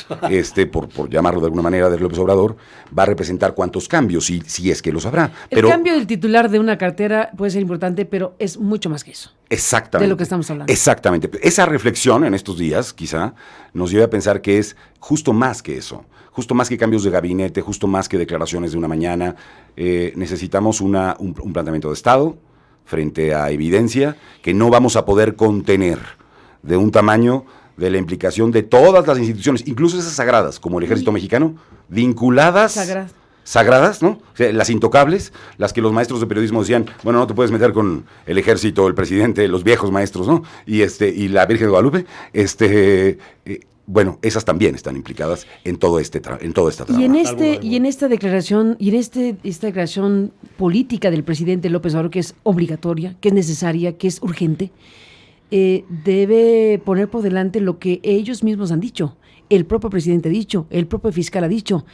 por llamarlo de alguna manera, de López Obrador, va a representar cuántos cambios, si es que los habrá. El cambio del titular de una cartera puede ser importante, pero es mucho más que eso. Exactamente. De lo que estamos hablando. Exactamente. Esa reflexión en estos días, quizá, nos lleve a pensar que es justo más que eso, justo más que cambios de gabinete, justo más que declaraciones de una mañana. Necesitamos un planteamiento de Estado frente a evidencia que no vamos a poder contener, de un tamaño de la implicación de todas las instituciones, incluso esas sagradas, como el Ejército Mexicano, vinculadas, sagradas, ¿no? O sea, las intocables, las que los maestros de periodismo decían, bueno, no te puedes meter con el ejército, el presidente, los viejos maestros, ¿no? Y la Virgen de Guadalupe, bueno, esas también están implicadas en toda esta trama. Y en esta declaración, esta declaración política del presidente López Obrador, que es obligatoria, que es necesaria, que es urgente, debe poner por delante lo que ellos mismos han dicho. El propio presidente ha dicho, el propio fiscal ha dicho.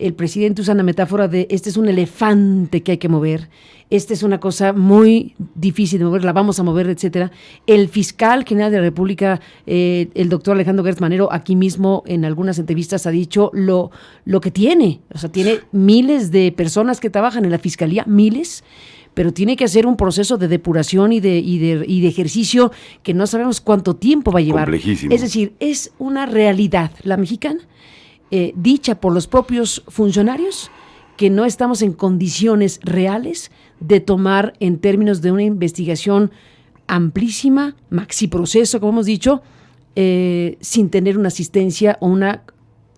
El presidente usa una metáfora de este es un elefante que hay que mover, esta es una cosa muy difícil de mover, la vamos a mover, etcétera. El fiscal general de la República, el doctor Alejandro Gertz Manero, aquí mismo en algunas entrevistas ha dicho lo que tiene. O sea, tiene miles de personas que trabajan en la fiscalía, miles, pero tiene que hacer un proceso de depuración y de ejercicio que no sabemos cuánto tiempo va a llevar. Complejísimo. Es decir, es una realidad, la mexicana, dicha por los propios funcionarios, que no estamos en condiciones reales de tomar en términos de una investigación amplísima, maxi proceso, como hemos dicho, sin tener una asistencia o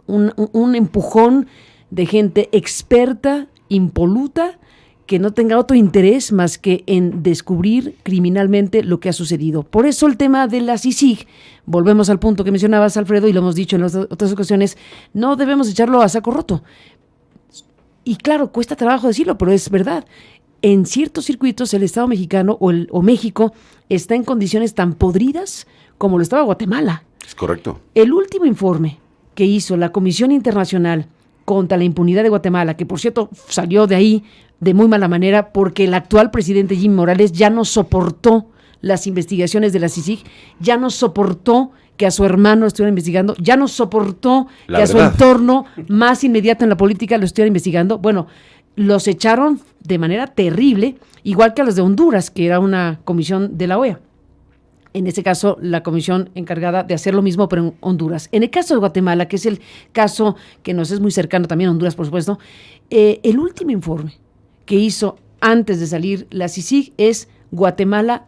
un empujón de gente experta, impoluta, que no tenga otro interés más que en descubrir criminalmente lo que ha sucedido. Por eso el tema de la CICIG, volvemos al punto que mencionabas, Alfredo, y lo hemos dicho en otras ocasiones, no debemos echarlo a saco roto. Y claro, cuesta trabajo decirlo, pero es verdad. En ciertos circuitos el Estado mexicano o México está en condiciones tan podridas como lo estaba Guatemala. Es correcto. El último informe que hizo la Comisión Internacional contra la Impunidad de Guatemala, que por cierto salió de ahí de muy mala manera porque el actual presidente Jimmy Morales ya no soportó las investigaciones de la CICIG, ya no soportó que a su hermano estuvieran investigando, ya no soportó que a su entorno más inmediato en la política lo estuvieran investigando. Bueno, los echaron de manera terrible, igual que a los de Honduras, que era una comisión de la OEA. En este caso, la comisión encargada de hacer lo mismo, pero en Honduras. En el caso de Guatemala, que es el caso que nos es muy cercano también a Honduras, por supuesto, el último informe que hizo antes de salir la CICIG es Guatemala,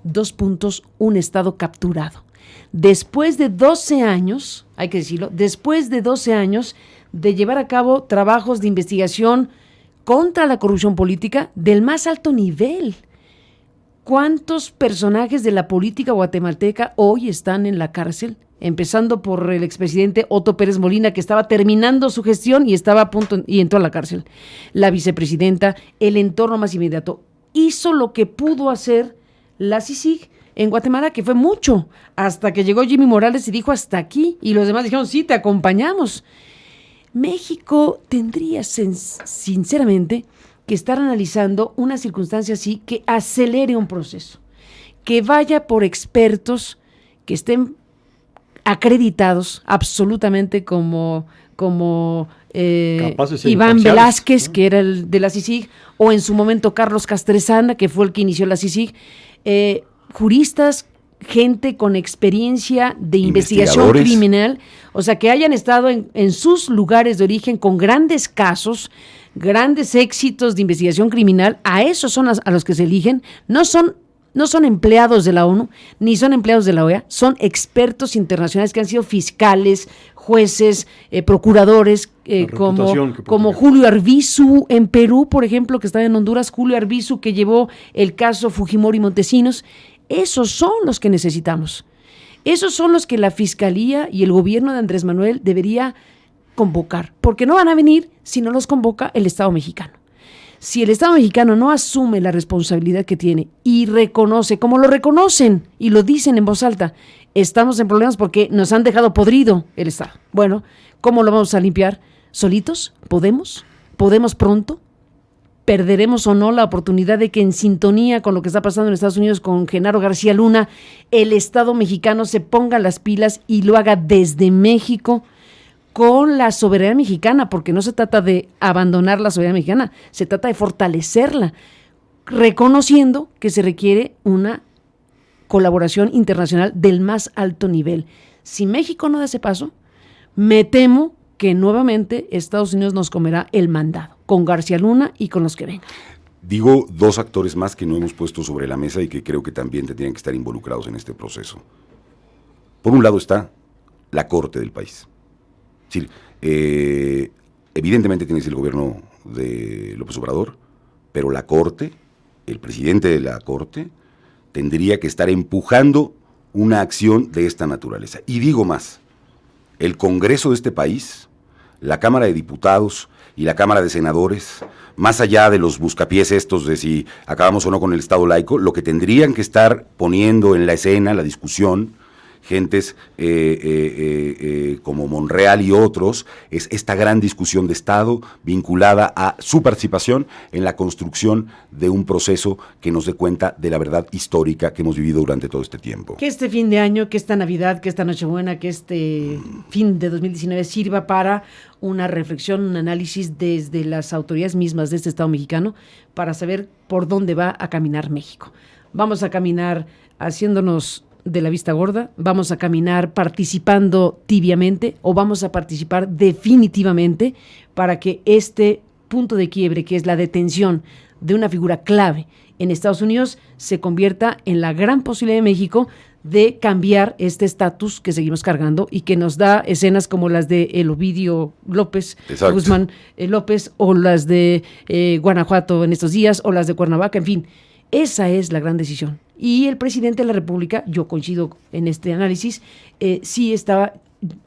un estado capturado. Después de 12 años, hay que decirlo, después de 12 años de llevar a cabo trabajos de investigación contra la corrupción política del más alto nivel. ¿Cuántos personajes de la política guatemalteca hoy están en la cárcel? Empezando por el expresidente Otto Pérez Molina, que estaba terminando su gestión y estaba a punto y entró a la cárcel. La vicepresidenta, el entorno más inmediato, hizo lo que pudo hacer la CICIG en Guatemala, que fue mucho, hasta que llegó Jimmy Morales y dijo hasta aquí, y los demás dijeron, sí, te acompañamos. México tendría sinceramente que estar analizando una circunstancia así que acelere un proceso, que vaya por expertos que estén acreditados absolutamente como Capaces e Iván imparciales, Velázquez, ¿no? que era el de la CICIG, o en su momento Carlos Castresana, que fue el que inició la CICIG, juristas, gente con experiencia de investigación Investigadores. criminal, o sea, que hayan estado en sus lugares de origen con grandes casos, grandes éxitos de investigación criminal. A esos son a los que se eligen. No son empleados de la ONU, ni son empleados de la OEA, son expertos internacionales que han sido fiscales, jueces, procuradores, como Julio Arbizu en Perú, por ejemplo, que estaba en Honduras, Julio Arbizu, que llevó el caso Fujimori Montesinos. Esos son los que necesitamos. Esos son los que la Fiscalía y el gobierno de Andrés Manuel debería convocar, porque no van a venir si no los convoca el Estado mexicano. Si el Estado mexicano no asume la responsabilidad que tiene y reconoce, como lo reconocen y lo dicen en voz alta, estamos en problemas porque nos han dejado podrido el Estado. Bueno, ¿cómo lo vamos a limpiar? ¿Solitos? ¿Podemos? ¿Podemos pronto? ¿Perderemos o no la oportunidad de que, en sintonía con lo que está pasando en Estados Unidos con Genaro García Luna, el Estado mexicano se ponga las pilas y lo haga desde México con la soberanía mexicana? Porque no se trata de abandonar la soberanía mexicana, se trata de fortalecerla, reconociendo que se requiere una colaboración internacional del más alto nivel. Si México no da ese paso, me temo que nuevamente Estados Unidos nos comerá el mandado, con García Luna y con los que vengan. Digo, dos actores más que no hemos puesto sobre la mesa y que creo que también tendrían que estar involucrados en este proceso. Por un lado está la Corte del país. Es decir, evidentemente tienes el gobierno de López Obrador, pero la Corte, el presidente de la Corte, tendría que estar empujando una acción de esta naturaleza. Y digo más, el Congreso de este país, la Cámara de Diputados y la Cámara de Senadores, más allá de los buscapiés estos de si acabamos o no con el Estado laico, lo que tendrían que estar poniendo en la escena, la discusión, gentes como Monreal y otros, es esta gran discusión de Estado vinculada a su participación en la construcción de un proceso que nos dé cuenta de la verdad histórica que hemos vivido durante todo este tiempo. Que este fin de año, que esta Navidad, que esta Nochebuena, que este fin de 2019 sirva para una reflexión, un análisis desde las autoridades mismas de este Estado mexicano para saber por dónde va a caminar México. Vamos a caminar haciéndonos de la vista gorda, vamos a caminar participando tibiamente o vamos a participar definitivamente para que este punto de quiebre, que es la detención de una figura clave en Estados Unidos, se convierta en la gran posibilidad de México de cambiar este estatus que seguimos cargando y que nos da escenas como las de el Ovidio López, Exacto. Guzmán López, o las de Guanajuato en estos días, o las de Cuernavaca, en fin. Esa es la gran decisión. Y el presidente de la República, yo coincido en este análisis, sí estaba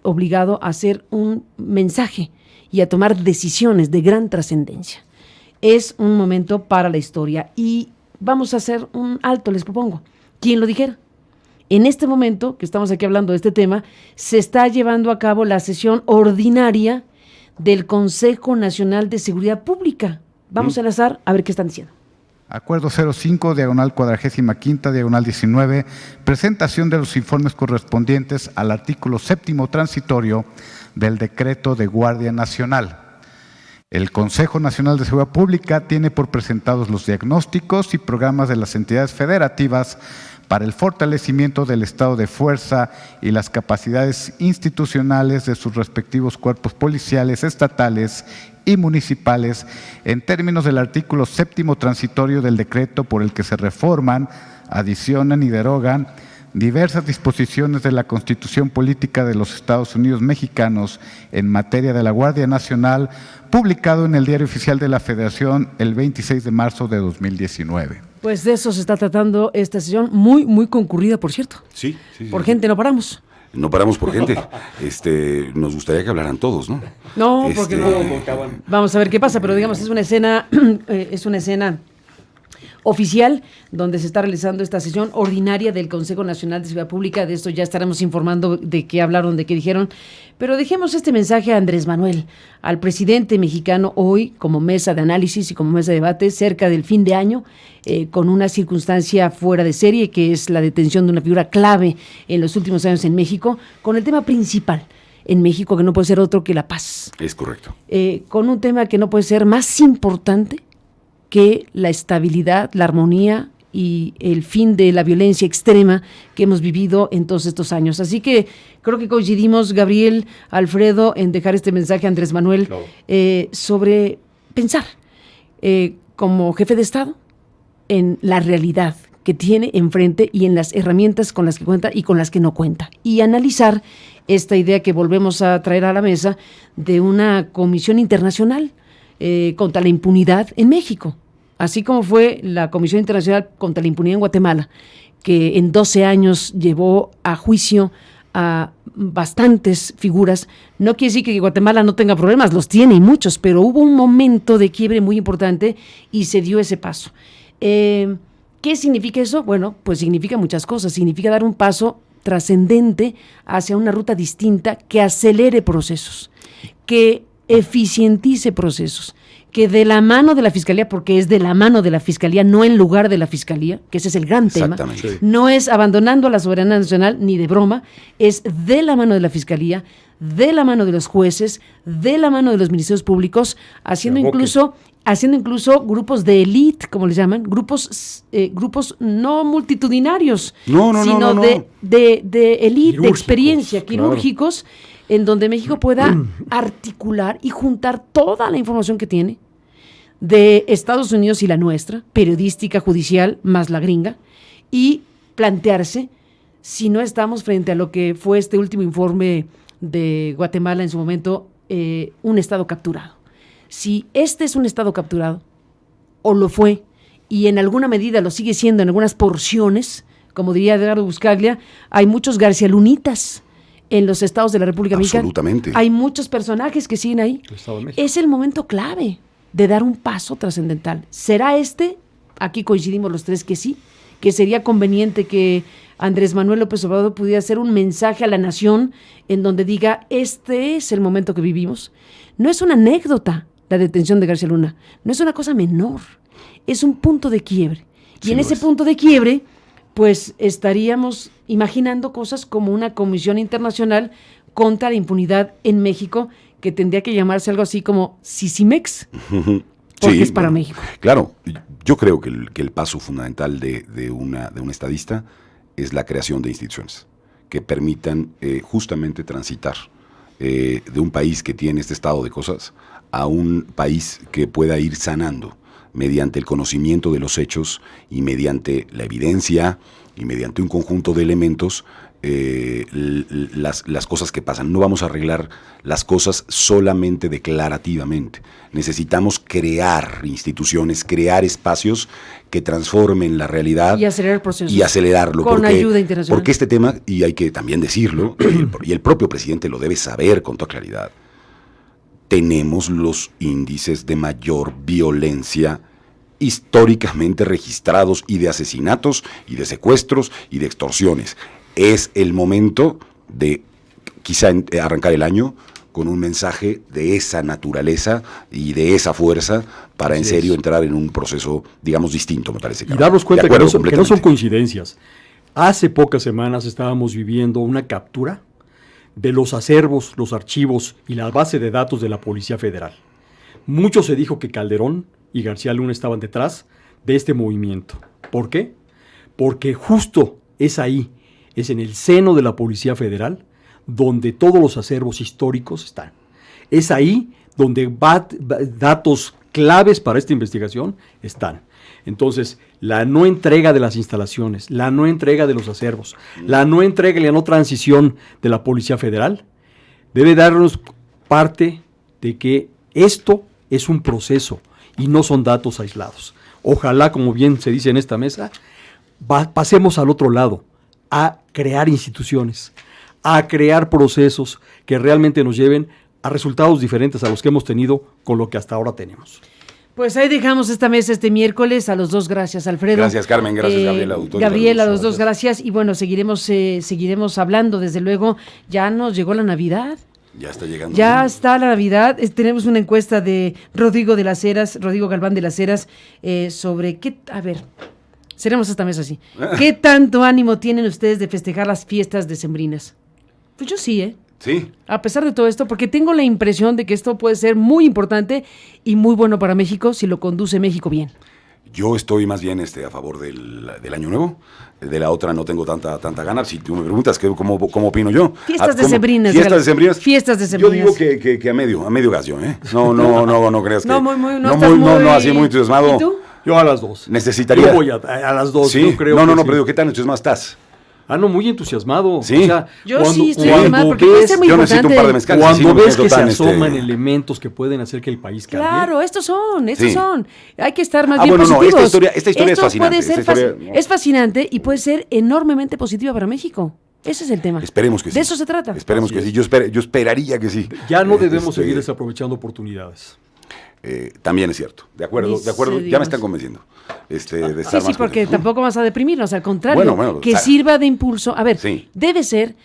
obligado a hacer un mensaje y a tomar decisiones de gran trascendencia. Es un momento para la historia y vamos a hacer un alto, les propongo. ¿Quién lo dijera? En este momento que estamos aquí hablando de este tema, se está llevando a cabo la sesión ordinaria del Consejo Nacional de Seguridad Pública. Vamos a enlazar a ver qué están diciendo. Acuerdo 05, diagonal 45, diagonal 19, presentación de los informes correspondientes al artículo 7º transitorio del Decreto de Guardia Nacional. El Consejo Nacional de Seguridad Pública tiene por presentados los diagnósticos y programas de las entidades federativas para el fortalecimiento del estado de fuerza y las capacidades institucionales de sus respectivos cuerpos policiales, estatales y municipales en términos del artículo 7º transitorio del decreto por el que se reforman, adicionan y derogan diversas disposiciones de la Constitución Política de los Estados Unidos Mexicanos en materia de la Guardia Nacional, publicado en el Diario Oficial de la Federación el 26 de marzo de 2019. Pues de eso se está tratando esta sesión, muy, muy concurrida, por cierto. Sí. Por gente no paramos. No paramos por gente. Nos gustaría que hablaran todos, ¿no? No, porque no. Vamos a ver qué pasa, pero digamos, es una escena oficial donde se está realizando esta sesión ordinaria del Consejo Nacional de Seguridad Pública. De esto ya estaremos informando de qué hablaron, de qué dijeron. Pero dejemos este mensaje a Andrés Manuel, al presidente mexicano, hoy como mesa de análisis y como mesa de debate cerca del fin de año, con una circunstancia fuera de serie, que es la detención de una figura clave en los últimos años en México, con el tema principal en México, que no puede ser otro que la paz. Es correcto. Con un tema que no puede ser más importante que la estabilidad, la armonía y el fin de la violencia extrema que hemos vivido en todos estos años. Así que creo que coincidimos, Gabriel, Alfredo, en dejar este mensaje a Andrés Manuel sobre pensar como jefe de Estado en la realidad que tiene enfrente y en las herramientas con las que cuenta y con las que no cuenta. Y analizar esta idea que volvemos a traer a la mesa de una comisión internacional contra la impunidad en México, así como fue la Comisión Internacional contra la Impunidad en Guatemala, que en 12 años llevó a juicio a bastantes figuras. No quiere decir que Guatemala no tenga problemas, los tiene y muchos, pero hubo un momento de quiebre muy importante y se dio ese paso. ¿Qué significa eso? Bueno, pues significa muchas cosas. Significa dar un paso trascendente hacia una ruta distinta que acelere procesos, que eficientice procesos, que de la mano de la Fiscalía, porque es de la mano de la Fiscalía, no en lugar de la Fiscalía, que ese es el gran tema, no es abandonando a la soberanía nacional ni de broma, es de la mano de la Fiscalía, de la mano de los jueces, de la mano de los ministerios públicos, haciendo incluso grupos de élite, como les llaman, grupos no multitudinarios, sino de élite, de experiencia, quirúrgicos, claro, en donde México pueda articular y juntar toda la información que tiene de Estados Unidos y la nuestra, periodística, judicial, más la gringa, y plantearse si no estamos frente a lo que fue este último informe de Guatemala en su momento, un estado capturado. Si este es un estado capturado, o lo fue, y en alguna medida lo sigue siendo en algunas porciones, como diría Edgardo Buscaglia, hay muchos garcialunitas en los estados de la República Mexicana. Absolutamente. Hay muchos personajes que siguen ahí. Es el momento clave de dar un paso trascendental. ¿Será este? Aquí coincidimos los tres que sí, que sería conveniente que Andrés Manuel López Obrador pudiera hacer un mensaje a la nación en donde diga, este es el momento que vivimos. No es una anécdota la detención de García Luna, no es una cosa menor, es un punto de quiebre. Y sí, en ese punto de quiebre, pues estaríamos imaginando cosas como una comisión internacional contra la impunidad en México, que tendría que llamarse algo así como CICIMEX, porque sí, es para México. Claro, yo creo que el paso fundamental de un estadista es la creación de instituciones que permitan justamente transitar de un país que tiene este estado de cosas a un país que pueda ir sanando mediante el conocimiento de los hechos y mediante la evidencia y mediante un conjunto de elementos las cosas que pasan. No vamos a arreglar las cosas solamente declarativamente. Necesitamos crear instituciones, crear espacios que transformen la realidad y acelerar procesos. Y acelerarlo. Con ayuda internacional. Porque este tema, y hay que también decirlo, y el propio presidente lo debe saber con toda claridad, tenemos los índices de mayor violencia históricamente registrados, y de asesinatos, y de secuestros, y de extorsiones. Es el momento de quizá arrancar el año con un mensaje de esa naturaleza y de esa fuerza para en serio entrar en un proceso, digamos, distinto, me parece. Y darnos cuenta que no son coincidencias. Hace pocas semanas estábamos viviendo una captura de los acervos, los archivos y la base de datos de la Policía Federal. Mucho se dijo que Calderón y García Luna estaban detrás de este movimiento. ¿Por qué? Porque justo es ahí, es en el seno de la Policía Federal, donde todos los acervos históricos están. Es ahí donde datos claves para esta investigación están. Entonces, la no entrega de las instalaciones, la no entrega de los acervos, la no entrega y la no transición de la Policía Federal debe darnos parte de que esto es un proceso y no son datos aislados. Ojalá, como bien se dice en esta mesa, pasemos al otro lado, a crear instituciones, a crear procesos que realmente nos lleven a resultados diferentes a los que hemos tenido con lo que hasta ahora tenemos. Pues ahí dejamos esta mesa este miércoles. A los dos, gracias, Alfredo. Gracias, Carmen. Gracias, Gabriela. Gabriela, a los dos, gracias. Y bueno, seguiremos hablando, desde luego. Ya nos llegó la Navidad. Ya está llegando. Ya está la Navidad. Tenemos una encuesta de Rodrigo Galván de las Heras, sobre qué... A ver, cerremos esta mesa así. ¿Qué tanto ánimo tienen ustedes de festejar las fiestas decembrinas? Pues yo sí, ¿eh? Sí. A pesar de todo esto, porque tengo la impresión de que esto puede ser muy importante y muy bueno para México si lo conduce México bien. Yo estoy más bien a favor del Año Nuevo. De la otra no tengo tanta gana. Si tú me preguntas cómo opino yo. Fiestas decembrinas. Fiestas decembrinas. Fiestas decembrinas. Yo digo que a medio gas yo, ¿eh? No creas que... No, así muy entusiasmado. ¿Y tú? Yo a las 2. Necesitaría... Yo voy a las 2. ¿Sí? Yo creo No, que pero sí. digo, ¿qué tan entusiasmado estás? No, muy entusiasmado. Sí. O sea, yo sí estoy entusiasmado porque puede ser muy yo importante. necesito un par de mezcales. Cuando ves que se tan, asoman elementos que pueden hacer que el país cambie. Claro, estos son. Hay que estar más Ah, bien bueno, positivos. esta historia es fascinante. Puede ser es fascinante y puede ser enormemente positiva para México. Ese es el tema. Esperemos que sí. De eso se trata. Esperemos que sí. Yo esperaría que sí. Ya no debemos seguir desaprovechando oportunidades. También es cierto. De acuerdo. Ya me están convenciendo. De estar Sí, más porque contento. tampoco vas a deprimirnos, al contrario, Bueno, que sirva de impulso. A ver, Sí. debe ser,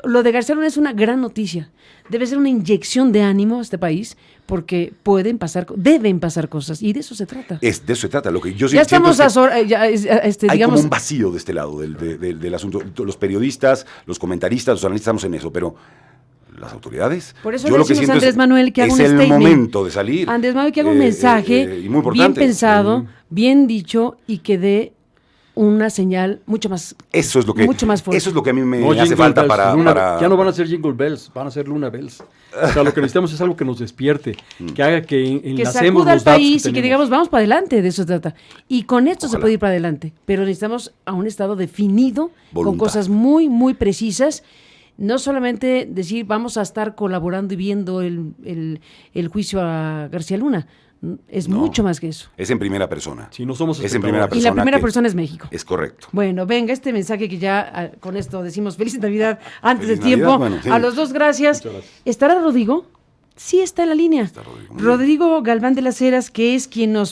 lo de García Luna es una gran noticia, debe ser una inyección de ánimo a este país, porque deben pasar cosas, y de eso se trata. De eso se trata. Lo que yo Ya siento estamos es que hay digamos, como un vacío de este lado del asunto. Los periodistas, los comentaristas, los analistas estamos en eso, pero las autoridades. Por eso yo le lo que decimos siento a Andrés Manuel que haga es un el statement. momento de salir. Andrés Manuel que haga un mensaje y muy bien importante. pensado, bien dicho, y que dé una señal mucho más mucho más fuerte. Eso es lo que a mí me No, hace Jingle falta Bells, para... Ya no van a ser Jingle Bells, van a ser Luna Bells. O sea, lo que necesitamos es algo que nos despierte, que haga que enlacemos sacuda al los datos país y que tenemos. digamos, vamos para adelante, de eso se trata. Y con esto se Ojalá. puede ir para adelante, pero necesitamos a un Estado definido, con Voluntad. cosas muy, muy precisas. No solamente decir, vamos a estar colaborando y viendo el juicio a García Luna. Es No. mucho más que eso. Es en primera persona. Si no somos Es en primera espectadores. Y la persona primera que- persona es México. Es correcto. Bueno, venga, este mensaje que ya con esto decimos feliz Navidad antes Feliz de tiempo. Navidad, bueno, sí. A los dos, gracias. Muchas gracias. ¿Estará Rodrigo? Sí, está en la línea. Está Rodrigo, muy bien. Rodrigo Galván de las Heras, que es quien nos